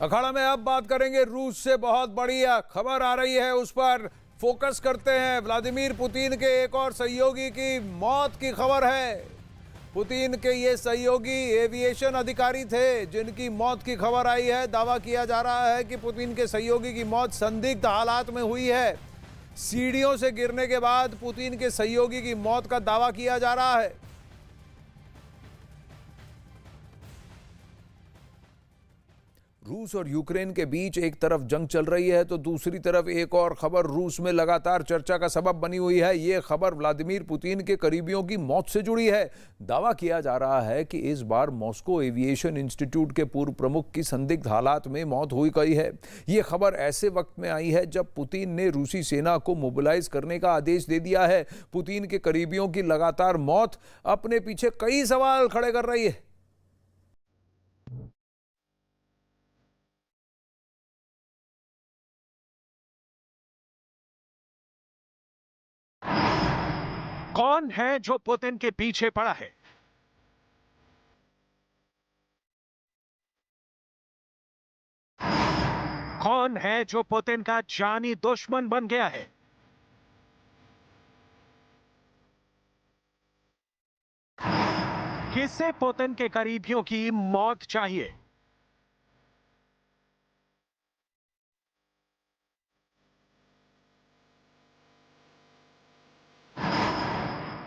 अखाड़ा में अब बात करेंगे रूस से बहुत बड़ी खबर आ रही है, उस पर फोकस करते हैं। व्लादिमीर पुतिन के एक और सहयोगी की मौत की खबर है। पुतिन के ये सहयोगी एविएशन अधिकारी थे जिनकी मौत की खबर आई है। दावा किया जा रहा है कि पुतिन के सहयोगी की मौत संदिग्ध हालात में हुई है। सीढ़ियों से गिरने के बाद पुतिन के सहयोगी की मौत का दावा किया जा रहा है। रूस और यूक्रेन के बीच एक तरफ जंग चल रही है तो दूसरी तरफ एक और खबर रूस में लगातार चर्चा का सबब बनी हुई है। यह खबर व्लादिमीर पुतिन के करीबियों की मौत से जुड़ी है। दावा किया जा रहा है कि इस बार मॉस्को एविएशन इंस्टीट्यूट के पूर्व प्रमुख की संदिग्ध हालात में मौत हुई गई है। यह खबर ऐसे वक्त में आई है जब पुतिन ने रूसी सेना को मोबिलाइज करने का आदेश दे दिया है। पुतिन के करीबियों की लगातार मौत अपने पीछे कई सवाल खड़े कर रही है। कौन है जो पुतिन के पीछे पड़ा है? कौन है जो पुतिन का जानी दुश्मन बन गया है? किसे पुतिन के करीबियों की मौत चाहिए?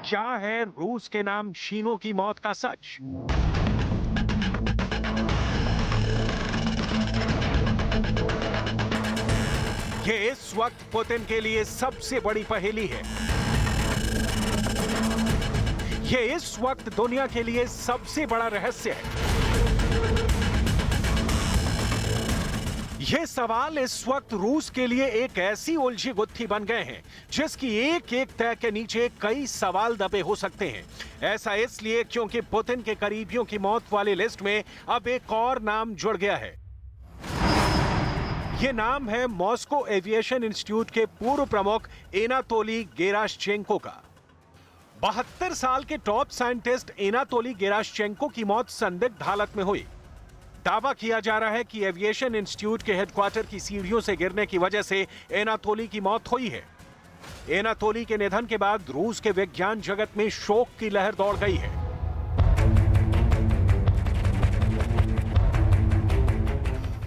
क्या है रूस के नाम शीनों की मौत का सच? ये इस वक्त पुतिन के लिए सबसे बड़ी पहेली है। ये इस वक्त दुनिया के लिए सबसे बड़ा रहस्य है। ये सवाल इस वक्त रूस के लिए एक ऐसी उलझी गुत्थी बन गए हैं जिसकी एक एक तह के नीचे कई सवाल दबे हो सकते हैं। ऐसा इसलिए क्योंकि पुतिन के करीबियों की मौत वाली लिस्ट में अब एक और नाम जुड़ गया है। यह नाम है मॉस्को एविएशन इंस्टीट्यूट के पूर्व प्रमुख एनातोली गेराश्चेंको का। 72 साल के टॉप साइंटिस्ट एनातोली गेराश्चेंको की मौत संदिग्ध हालत में हुई। दावा किया जा रहा है कि एविएशन इंस्टीट्यूट के हेडक्वार्टर की सीढ़ियों से गिरने की वजह से एनातोली की मौत हुई है। एनातोली के निधन के बाद रूस के विज्ञान जगत में शोक की लहर दौड़ गई है।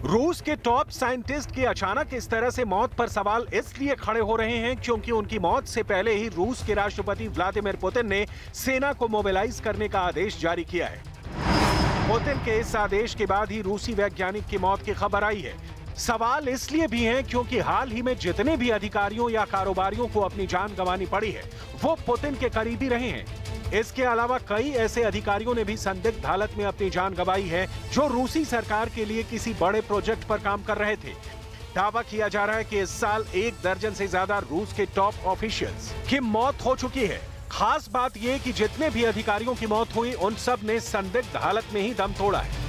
रूस के टॉप साइंटिस्ट की अचानक इस तरह से मौत पर सवाल इसलिए खड़े हो रहे हैं क्योंकि उनकी मौत से पहले ही रूस के राष्ट्रपति व्लादिमीर पुतिन ने सेना को मोबिलाइज करने का आदेश जारी किया है। पुतिन के इस आदेश के बाद ही रूसी वैज्ञानिक की मौत की खबर आई है। सवाल इसलिए भी हैं क्योंकि हाल ही में जितने भी अधिकारियों या कारोबारियों को अपनी जान गंवानी पड़ी है वो पुतिन के करीबी रहे हैं। इसके अलावा कई ऐसे अधिकारियों ने भी संदिग्ध हालत में अपनी जान गंवाई है जो रूसी सरकार के लिए किसी बड़े प्रोजेक्ट पर काम कर रहे थे। दावा किया जा रहा है कि इस साल 1 दर्जन से ज्यादा रूस के टॉप ऑफिशियल्स की मौत हो चुकी है। खास बात यह कि जितने भी अधिकारियों की मौत हुई उन सब ने संदिग्ध हालत में ही दम तोड़ा है।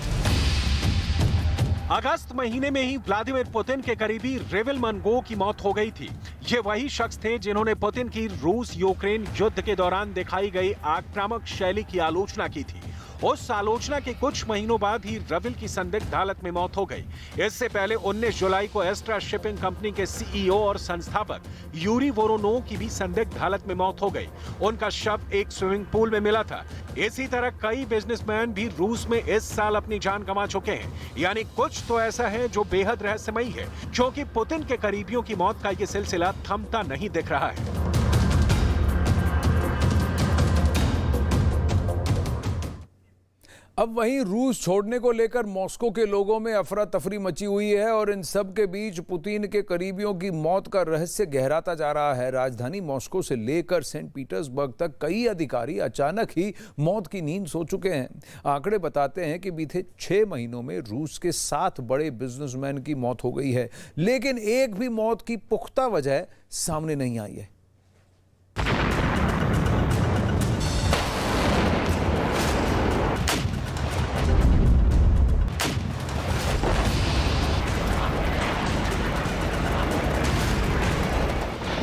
अगस्त महीने में ही व्लादिमीर पुतिन के करीबी रिविल मनगो की मौत हो गई थी। ये वही शख्स थे जिन्होंने पुतिन की रूस यूक्रेन युद्ध के दौरान दिखाई गई आक्रामक शैली की आलोचना की थी। उस आलोचना के कुछ महीनों बाद ही रविल की संदिग्ध हालत में मौत हो गई। इससे पहले 19 जुलाई को एस्ट्रा शिपिंग कंपनी के सीईओ और संस्थापक यूरी वोरोनोव की भी संदिग्ध हालत में मौत हो गई। उनका शव एक स्विमिंग पूल में मिला था। इसी तरह कई बिजनेसमैन भी रूस में इस साल अपनी जान गंवा चुके हैं। यानी कुछ तो ऐसा है जो बेहद रहस्यमयी है क्योंकि पुतिन के करीबियों की मौत का यह सिलसिला थमता नहीं दिख रहा है। अब वहीं रूस छोड़ने को लेकर मॉस्को के लोगों में अफरा तफरी मची हुई है और इन सब के बीच पुतिन के करीबियों की मौत का रहस्य गहराता जा रहा है। राजधानी मॉस्को से लेकर सेंट पीटर्सबर्ग तक कई अधिकारी अचानक ही मौत की नींद सो चुके हैं। आंकड़े बताते हैं कि बीते 6 महीनों में रूस के 7 बड़े बिजनेसमैन की मौत हो गई है, लेकिन एक भी मौत की पुख्ता वजह सामने नहीं आई है।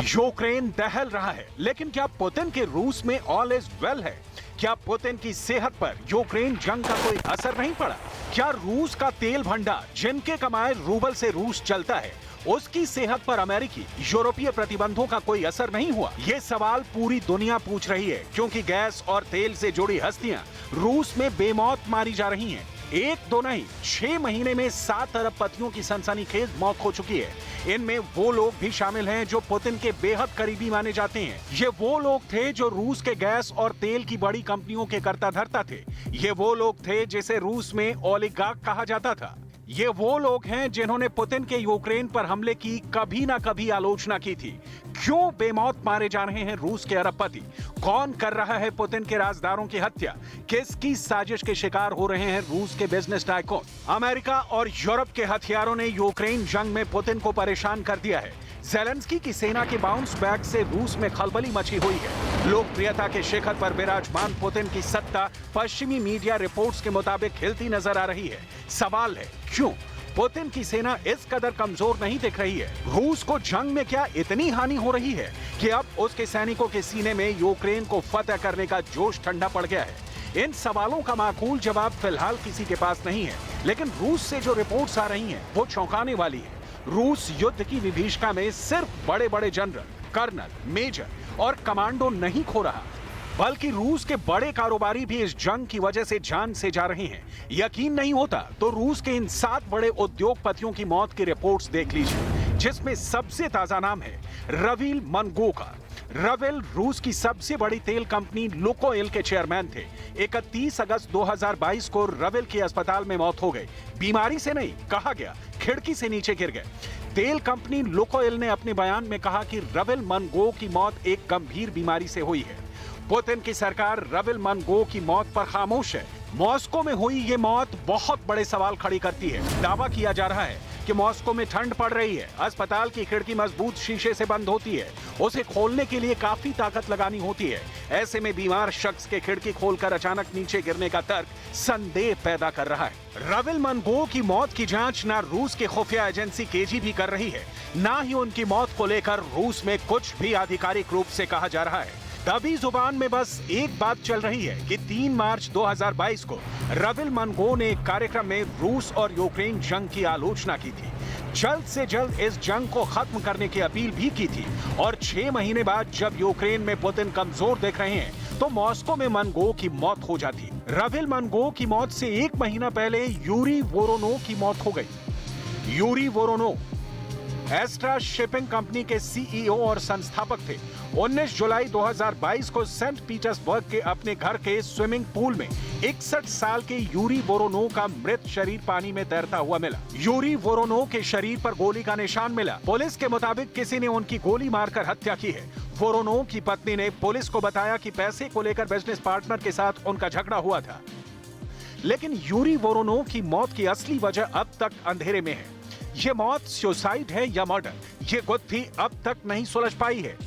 यूक्रेन दहल रहा है, लेकिन क्या पुतिन के रूस में ऑल इज वेल है? क्या पुतिन की सेहत पर यूक्रेन जंग का कोई असर नहीं पड़ा? क्या रूस का तेल भंडार, जिनके कमाए रूबल से रूस चलता है, उसकी सेहत पर अमेरिकी यूरोपीय प्रतिबंधों का कोई असर नहीं हुआ? ये सवाल पूरी दुनिया पूछ रही है, क्योंकि गैस और तेल से जुड़ी हस्तियां रूस में बेमौत मारी जा रही हैं। एक दो नहीं, 6 महीने में 7 अरबपतियों की सनसनीखेज मौत हो चुकी है। इनमें वो लोग भी शामिल हैं जो पुतिन के बेहद करीबी माने जाते हैं। ये वो लोग थे जो रूस के गैस और तेल की बड़ी कंपनियों के कर्ता धर्ता थे। ये वो लोग थे जिसे रूस में ओलिगार्क कहा जाता था। ये वो लोग हैं जिन्होंने पुतिन के यूक्रेन पर हमले की कभी ना कभी आलोचना की थी। क्यों बेमौत मारे जा रहे हैं रूस के अरबपति? कौन कर रहा है पुतिन के राजदारों की हत्या? किसकी साजिश के शिकार हो रहे हैं रूस के बिजनेस टाइकून? अमेरिका और यूरोप के हथियारों ने यूक्रेन जंग में पुतिन को परेशान कर दिया है। ज़ेलेंस्की की सेना के बाउंस बैक से रूस में खलबली मची हुई है। लोकप्रियता के शिखर पर विराजमान पुतिन की सत्ता पश्चिमी मीडिया रिपोर्ट्स के मुताबिक हिलती नजर आ रही है। सवाल है, क्यों? पुतिन की सेना इस कदर कमजोर नहीं दिख रही है। रूस को जंग में क्या इतनी हानि हो रही है कि अब उसके सैनिकों के सीने में यूक्रेन को फतह करने का जोश ठंडा पड़ गया है? इन सवालों का माकूल जवाब फिलहाल किसी के पास नहीं है, लेकिन रूस से जो रिपोर्ट्स आ रही हैं, वो चौंकाने वाली है। रूस युद्ध की विभीषिका में सिर्फ बड़े बड़े जनरल, कर्नल, मेजर और कमांडो नहीं खो रहा, बल्कि रूस के बड़े कारोबारी भी इस जंग की वजह से जान से जा रहे हैं। यकीन नहीं होता तो रूस के इन 7 बड़े उद्योगपतियों की मौत की रिपोर्ट्स देख लीजिए, जिसमें सबसे ताजा नाम है राविल मनगो का। राविल रूस की सबसे बड़ी तेल कंपनी लुकोइल के चेयरमैन थे। 31 अगस्त 2022 को राविल की अस्पताल में मौत हो गई। बीमारी से नहीं, कहा गया खिड़की से नीचे गिर गए। तेल कंपनी लुकोइल ने अपने बयान में कहा कि राविल मनगो की मौत एक गंभीर बीमारी से हुई है। पुतिन की सरकार राविल मनगो की मौत पर खामोश है। मॉस्को में हुई ये मौत बहुत बड़े सवाल खड़ी करती है। दावा किया जा रहा है कि मॉस्को में ठंड पड़ रही है, अस्पताल की खिड़की मजबूत शीशे से बंद होती है, उसे खोलने के लिए काफी ताकत लगानी होती है। ऐसे में बीमार शख्स के खिड़की खोलकर अचानक नीचे गिरने का तर्क संदेह पैदा कर रहा है। राविल मनगो की मौत की जांच ना रूस की खुफिया एजेंसी केजीबी कर रही है, ना ही उनकी मौत को लेकर रूस में कुछ भी आधिकारिक रूप से कहा जा रहा है। दबी जुबान में बस एक बात चल रही है कि 3 मार्च 2022 को राविल मनगो ने एक कार्यक्रम में रूस और यूक्रेन जंग की आलोचना की थी। जल्द से जल्द इस जंग को खत्म करने की अपील भी की थी। और 6 महीने बाद जब यूक्रेन में पुतिन कमजोर दिख रहे हैं, तो मॉस्को में मनगो की मौत हो जाती। राविल मनगो की मौत से 1 महीना पहले यूरी वोरोनोव की मौत हो गई। Yuri Voronov Astra Shipping company के सीईओ और संस्थापक थे। 19 जुलाई 2022 को सेंट पीटर्सबर्ग के अपने घर के स्विमिंग पूल में 61 साल के यूरी वोरोनोव का मृत शरीर पानी में तैरता हुआ मिला। यूरी वोरोनोव के शरीर पर गोली का निशान मिला। पुलिस के मुताबिक किसी ने उनकी गोली मारकर हत्या की है। वोरोनोव की पत्नी ने पुलिस को बताया कि पैसे को लेकर बिजनेस पार्टनर के साथ उनका झगड़ा हुआ था। लेकिन यूरी वोरोनोव की मौत की असली वजह अब तक अंधेरे में है। ये मौत सुसाइड है या मर्डर, ये गुत्थी अब तक नहीं सुलझ पाई है।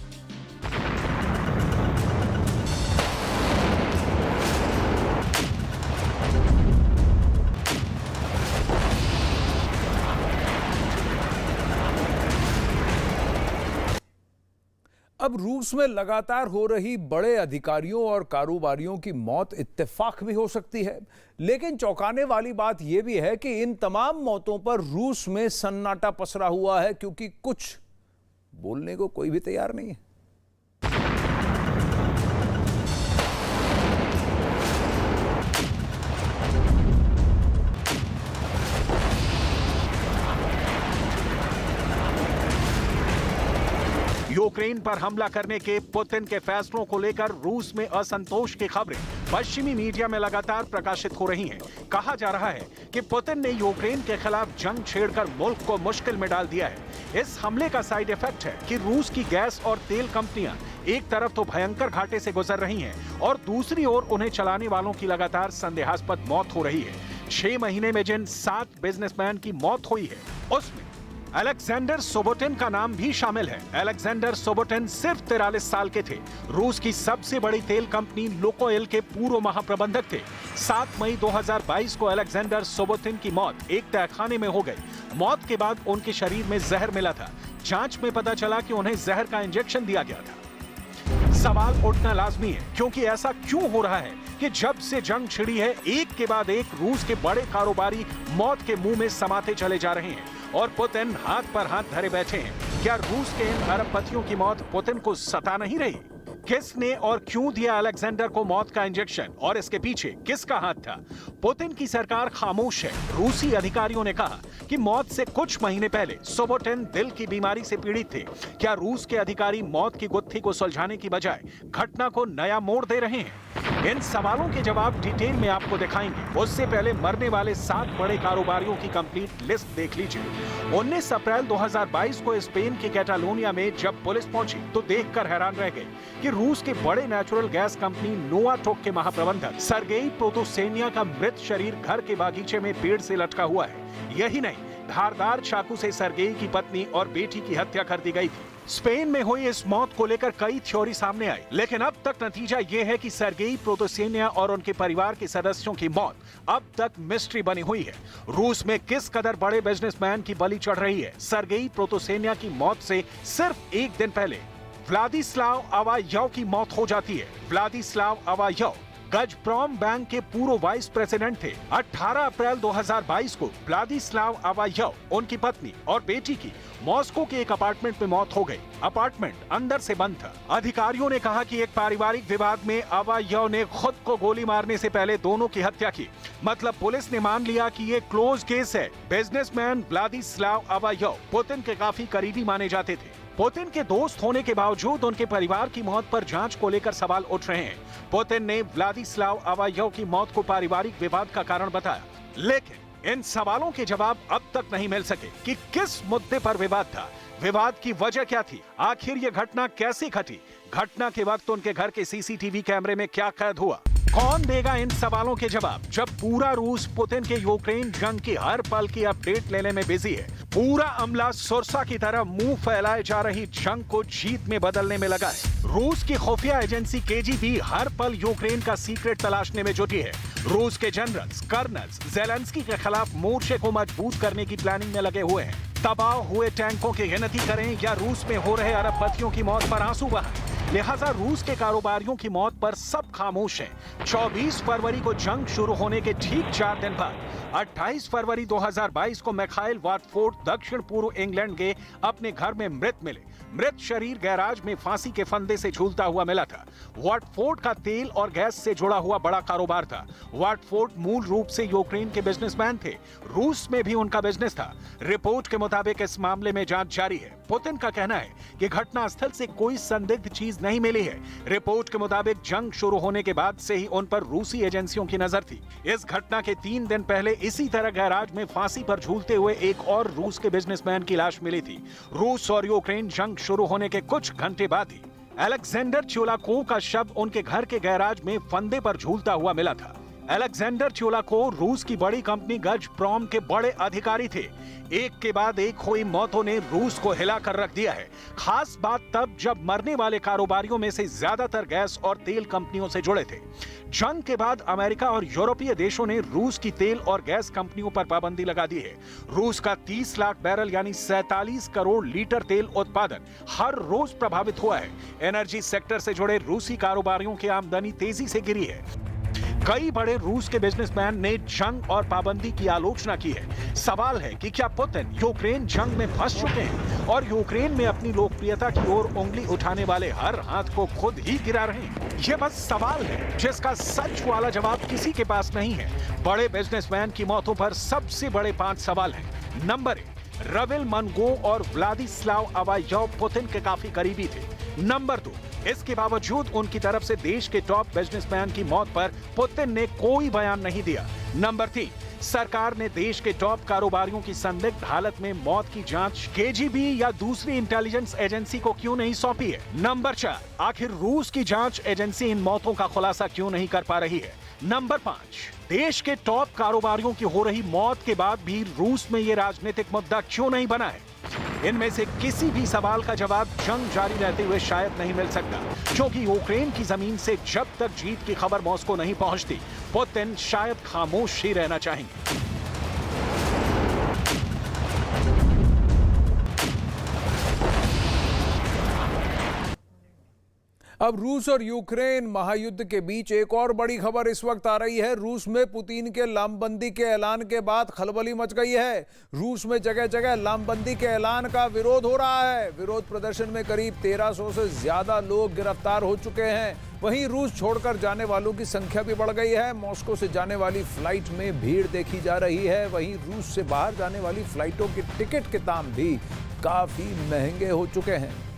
अब रूस में लगातार हो रही बड़े अधिकारियों और कारोबारियों की मौत इत्तेफाक भी हो सकती है, लेकिन चौंकाने वाली बात यह भी है कि इन तमाम मौतों पर रूस में सन्नाटा पसरा हुआ है, क्योंकि कुछ बोलने को कोई भी तैयार नहीं है। यूक्रेन पर हमला करने के पुतिन के फैसलों को लेकर रूस में असंतोष की खबरें पश्चिमी मीडिया में लगातार प्रकाशित हो रही हैं। कहा जा रहा है कि पुतिन ने यूक्रेन के खिलाफ जंग छेड़कर मुल्क को मुश्किल में डाल दिया है। इस हमले का साइड इफेक्ट है कि रूस की गैस और तेल कंपनियां एक तरफ तो भयंकर घाटे से गुजर रही हैं और दूसरी ओर उन्हें चलाने वालों की लगातार संदेहास्पद मौत हो रही है। 6 महीने में जिन 7 बिजनेसमैन की मौत हुई है, उसमें अलेक्जेंडर सोबोटिन का नाम भी शामिल है। अलेक्जेंडर सोबोटिन सिर्फ 43 साल के थे। रूस की सबसे बड़ी तेल कंपनी लुकोइल के पूर्व महाप्रबंधक थे। 7 मई 2022 को अलेक्जेंडर सोबोटिन की मौत एक तहखाने में हो गई। मौत के बाद उनके शरीर में जहर मिला था। जांच में पता चला कि उन्हें जहर का इंजेक्शन दिया गया था। सवाल उठना लाजमी है, क्योंकि ऐसा क्यों हो रहा है कि जब से जंग छिड़ी है, एक के बाद एक रूस के बड़े कारोबारी मौत के मुंह में समाते चले जा रहे हैं और पुतिन हाथ पर हाथ धरे बैठे हैं। क्या रूस के इन अरबपतियों की मौत पुतिन को सता नहीं रही? किसने और क्यों दिया अलेक्जेंडर को मौत का इंजेक्शन और इसके पीछे किसका हाथ था? पुतिन की सरकार खामोश है। रूसी अधिकारियों ने कहा कि मौत से कुछ महीने पहले सुबोटिन दिल की बीमारी से पीड़ित थे। क्या रूस के अधिकारी मौत की गुत्थी को सुलझाने की बजाय घटना को नया मोड़ दे रहे हैं? इन सवालों के जवाब डिटेल में आपको दिखाएंगे। उससे पहले मरने वाले 7 बड़े कारोबारियों की कंप्लीट लिस्ट देख लीजिए। 19 अप्रैल 2022 को स्पेन के कैटालोनिया में जब पुलिस पहुंची तो देखकर हैरान रह गए कि रूस के बड़े नेचुरल गैस कंपनी नोवाटोक के महाप्रबंधक सर्गेई प्रोतोसेनिया का मृत शरीर घर के बागीचे में पेड़ से लटका हुआ है। यही नहीं, धारदार चाकू से सर्गेई की पत्नी और बेटी की हत्या कर दी गई थी। स्पेन में हुई इस मौत को लेकर कई थ्योरी सामने आई, लेकिन अब तक नतीजा यह है कि सर्गेई प्रोतोसेनिया और उनके परिवार के सदस्यों की मौत अब तक मिस्ट्री बनी हुई है। रूस में किस कदर बड़े बिजनेसमैन की बलि चढ़ रही है? सर्गेई प्रोतोसेनिया की मौत से सिर्फ एक दिन पहले व्लादिस्लाव अवायव की मौत हो जाती है। व्लादिस्लाव अवायव गजप्रॉम बैंक के पूर्व वाइस प्रेसिडेंट थे। 18 अप्रैल 2022 को व्लादिस्लाव अवायव, उनकी पत्नी और बेटी की मॉस्को के एक अपार्टमेंट में मौत हो गई। अपार्टमेंट अंदर से बंद था। अधिकारियों ने कहा कि एक पारिवारिक विवाद में अवायव ने खुद को गोली मारने से पहले दोनों की हत्या की। मतलब पुलिस ने मान लिया कि ये क्लोज केस है। बिजनेसमैन व्लादिस्लाव अवायव पुतिन के काफी करीबी माने जाते थे। पुतिन के दोस्त होने के बावजूद उनके परिवार की मौत पर जांच को लेकर सवाल उठ रहे हैं। पुतिन ने व्लादिस्लाव अवायव की मौत को पारिवारिक विवाद का कारण बताया, लेकिन इन सवालों के जवाब अब तक नहीं मिल सके कि किस मुद्दे पर विवाद था, विवाद की वजह क्या थी, आखिर ये घटना कैसे घटी, घटना के वक्त उनके घर के सीसीटीवी कैमरे में क्या कैद हुआ। कौन देगा इन सवालों के जवाब जब पूरा रूस पुतिन के यूक्रेन जंग की हर पल की अपडेट लेने में बिजी है। पूरा अमला सुरसा की तरह मुंह फैलाए जा रही जंग को जीत में बदलने में लगा है। रूस की खुफिया एजेंसी केजीबी हर पल यूक्रेन का सीक्रेट तलाशने में जुटी है। रूस के जनरल्स, कर्नल्स ज़ेलेंस्की के खिलाफ मोर्चे को मजबूत करने की प्लानिंग में लगे हुए हैं। तबाह हुए टैंकों की गिनती करें या रूस में हो रहे अरबपतियों की मौत पर आंसू बहाएं। लिहाजा रूस के कारोबारियों की मौत पर सब खामोश हैं। 24 फरवरी को जंग शुरू होने के ठीक 4 दिन बाद 28 फरवरी 2022 को मिखाइल वाटफोर्ड दक्षिण पूर्व इंग्लैंड के अपने घर में मृत मिले। मृत शरीर गैराज में फांसी के फंदे से झूलता हुआ मिला था। वाटफोर्ड का तेल और गैस से जुड़ा हुआ बड़ा कारोबार था। वाटफोर्ड मूल रूप से यूक्रेन के बिजनेसमैन थे। रूस में भी उनका बिजनेस था। रिपोर्ट के मुताबिक इस मामले में जांच जारी है। पुतिन का कहना है कि घटनास्थल से कोई संदिग्ध चीज नहीं मिली है। रिपोर्ट के मुताबिक जंग शुरू होने के बाद से ही उन पर रूसी एजेंसियों की नजर थी। इस घटना के 3 दिन पहले इसी तरह गैराज में फांसी पर झूलते हुए एक और रूस के बिजनेसमैन की लाश मिली थी। रूस और यूक्रेन जंग शुरू होने के कुछ घंटे बाद ही अलेक्जेंडर च्योलाकोव का शव उनके घर के गैराज में फंदे पर झूलता हुआ मिला था। अलेक्जेंडर च्योलाकोव रूस की बड़ी कंपनी गजप्रॉम के बड़े अधिकारी थे। एक के बाद एक हुई मौतों ने रूस को हिला कर रख दिया है। खास बात तब जब मरने वाले कारोबारियों में से ज्यादातर गैस और तेल कंपनियों से जुड़े थे। जंग के बाद अमेरिका और यूरोपीय देशों ने रूस की तेल और गैस कंपनियों पर पाबंदी लगा दी है। रूस का 30 लाख बैरल यानी 47 करोड़ लीटर तेल उत्पादन हर रोज प्रभावित हुआ है। एनर्जी सेक्टर से जुड़े रूसी कारोबारियों की आमदनी तेजी से गिरी है। कई बड़े रूस के बिजनेसमैन ने जंग और पाबंदी की आलोचना की है। सवाल है कि क्या पुतिन यूक्रेन जंग में फंस चुके हैं और यूक्रेन में अपनी लोकप्रियता की ओर उंगली उठाने वाले हर हाथ को खुद ही गिरा रहे हैं? ये बस सवाल है जिसका सच वाला जवाब किसी के पास नहीं है। बड़े बिजनेसमैन की मौतों पर सबसे बड़े 5 सवाल हैं। नंबर 1, रविल मनगो और व्लादिस्लाव अवायव पुतिन के काफी करीबी थे। नंबर 2, इसके बावजूद उनकी तरफ से देश के टॉप बिजनेसमैन की मौत पर पुतिन ने कोई बयान नहीं दिया। नंबर 3, सरकार ने देश के टॉप कारोबारियों की संदिग्ध हालत में मौत की जांच केजीबी या दूसरी इंटेलिजेंस एजेंसी को क्यों नहीं सौंपी है? नंबर 4, आखिर रूस की जांच एजेंसी इन मौतों का खुलासा क्यों नहीं कर पा रही है? नंबर 5, देश के टॉप कारोबारियों की हो रही मौत के बाद भी रूस में ये राजनीतिक मुद्दा क्यों नहीं बना है? इनमें से किसी भी सवाल का जवाब जंग जारी रहते हुए शायद नहीं मिल सकता, क्योंकि यूक्रेन की जमीन से जब तक जीत की खबर मॉस्को नहीं पहुंचती, पुतिन शायद खामोश ही रहना चाहेंगे। अब रूस और यूक्रेन महायुद्ध के बीच एक और बड़ी खबर इस वक्त आ रही है। रूस में पुतिन के लामबंदी के ऐलान के बाद खलबली मच गई है। रूस में जगह जगह लामबंदी के ऐलान का विरोध हो रहा है। विरोध प्रदर्शन में करीब 1300 से ज्यादा लोग गिरफ्तार हो चुके हैं। वहीं रूस छोड़कर जाने वालों की संख्या भी बढ़ गई है। मॉस्को से जाने वाली फ्लाइट में भीड़ देखी जा रही है। वहीं रूस से बाहर जाने वाली फ्लाइटों के टिकट के दाम भी काफी महंगे हो चुके हैं।